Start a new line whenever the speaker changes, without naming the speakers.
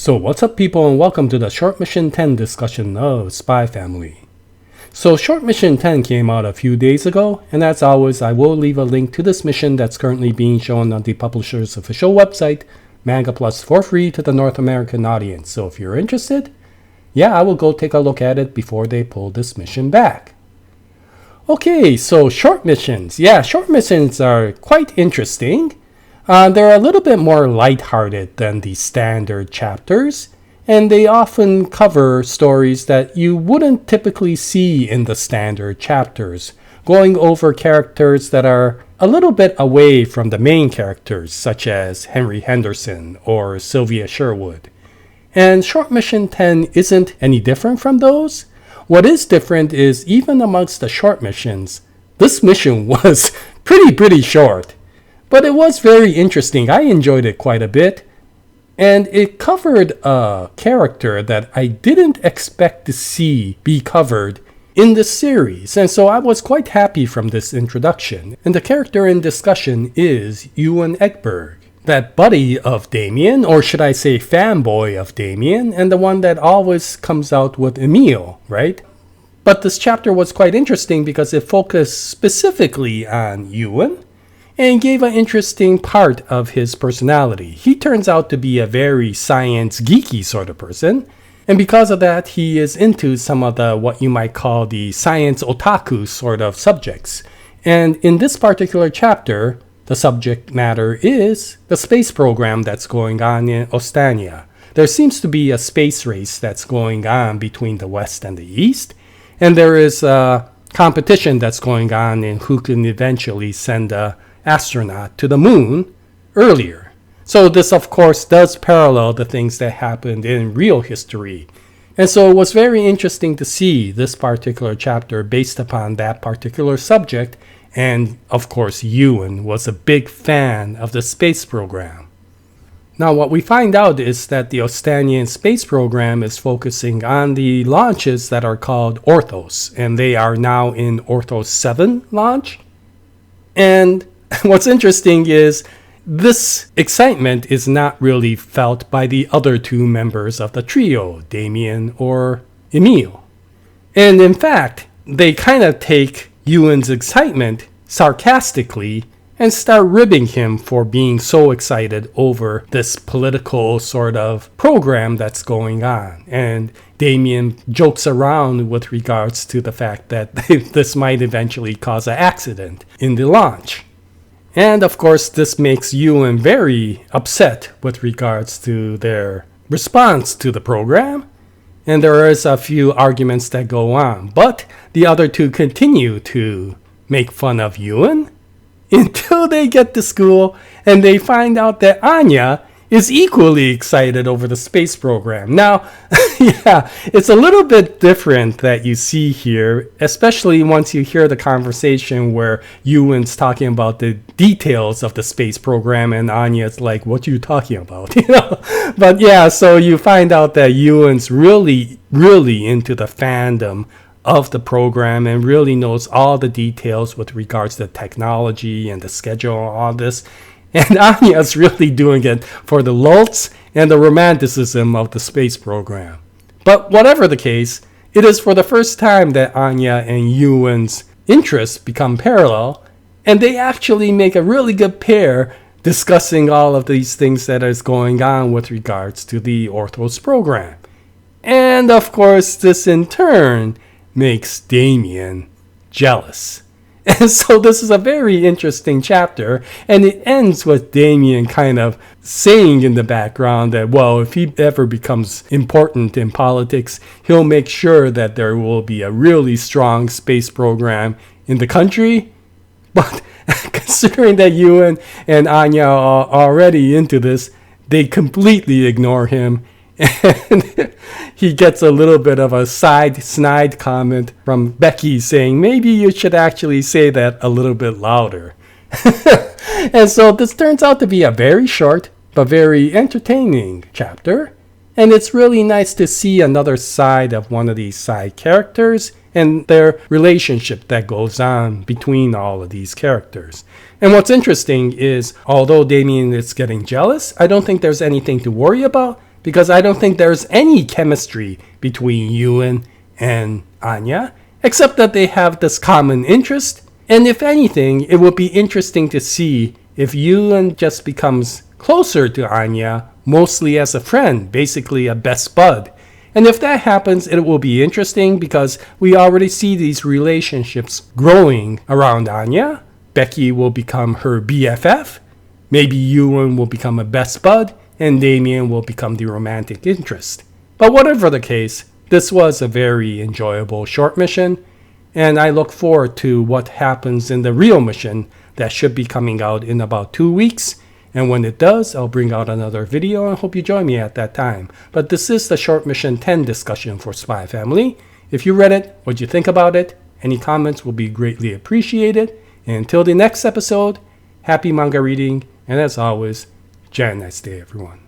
So what's up people, and welcome to the Short Mission 10 discussion of Spy Family. So Short Mission 10 came out a few days ago, and as always I will leave a link to this mission that's currently being shown on the publisher's official website, Manga Plus, for free to the North American audience. So if you're interested, I will go take a look at it before they pull this mission back. Okay, so short missions. Short missions are quite interesting. They're a little bit more lighthearted than the standard chapters, and they often cover stories that you wouldn't typically see in the standard chapters, going over characters that are a little bit away from the main characters, such as Henry Henderson or Sylvia Sherwood. And Short Mission 10 isn't any different from those. What is different is, even amongst the short missions, this mission was pretty short. But it was very interesting. I enjoyed it quite a bit. And it covered a character that I didn't expect to see be covered in this series. And so I was quite happy from this introduction. And the character in discussion is Ewen Egbert, that buddy of Damien, or should I say fanboy of Damien, and the one that always comes out with Emile, right? But this chapter was quite interesting because it focused specifically on Ewen, and gave an interesting part of his personality. He turns out to be a very science geeky sort of person, and because of that he is into some of the what you might call the science otaku sort of subjects. And in this particular chapter, the subject matter is the space program that's going on in Ostania. There seems to be a space race that's going on between the West and the East, and there is a competition that's going on in who can eventually send a astronaut to the moon earlier. So this of course does parallel the things that happened in real history. And so it was very interesting to see this particular chapter based upon that particular subject. And of course Ewen was a big fan of the space program. Now what we find out is that the Ostanian space program is focusing on the launches that are called Orthos, and they are now in Orthos 7 launch. And what's interesting is this excitement is not really felt by the other two members of the trio, Damien or Emile. And in fact, they kind of take Ewen's excitement sarcastically and start ribbing him for being so excited over this political sort of program that's going on. And Damien jokes around with regards to the fact that this might eventually cause an accident in the launch. And of course, this makes Ewen very upset with regards to their response to the program. And there is a few arguments that go on. But the other two continue to make fun of Ewen until they get to school and they find out that Anya is equally excited over the space program. Now, it's a little bit different that you see here, especially once you hear the conversation where Ewen's talking about the details of the space program and Anya's like, what are you talking about? But so you find out that Ewen's really into the fandom of the program and really knows all the details with regards to the technology and the schedule and all this. And Anya's really doing it for the lulz and the romanticism of the space program. But whatever the case, it is for the first time that Anya and Ewen's interests become parallel, and they actually make a really good pair discussing all of these things that is going on with regards to the Orthos program. And of course, this in turn makes Damien jealous. And so this is a very interesting chapter, and it ends with Damien kind of saying in the background that, well, if he ever becomes important in politics, he'll make sure that there will be a really strong space program in the country. But considering that Ewen and Anya are already into this, they completely ignore him. And he gets a little bit of a snide comment from Becky saying, maybe you should actually say that a little bit louder. And so this turns out to be a very short but very entertaining chapter. And it's really nice to see another side of one of these side characters and their relationship that goes on between all of these characters. And what's interesting is, although Damien is getting jealous, I don't think there's anything to worry about, because I don't think there's any chemistry between Ewen and Anya, except that they have this common interest. And if anything, it would be interesting to see if Ewen just becomes closer to Anya, mostly as a friend, basically a best bud. And if that happens, it will be interesting because we already see these relationships growing around Anya. Becky will become her BFF. Maybe Ewen will become a best bud, and Damien will become the romantic interest. But whatever the case, this was a very enjoyable short mission, and I look forward to what happens in the real mission that should be coming out in about 2 weeks. And when it does, I'll bring out another video and hope you join me at that time. But this is the Short Mission 10 discussion for Spy Family. If you read it, what'd you think about it? Any comments will be greatly appreciated. And until the next episode, happy manga reading, and as always, Jaya, nice day everyone.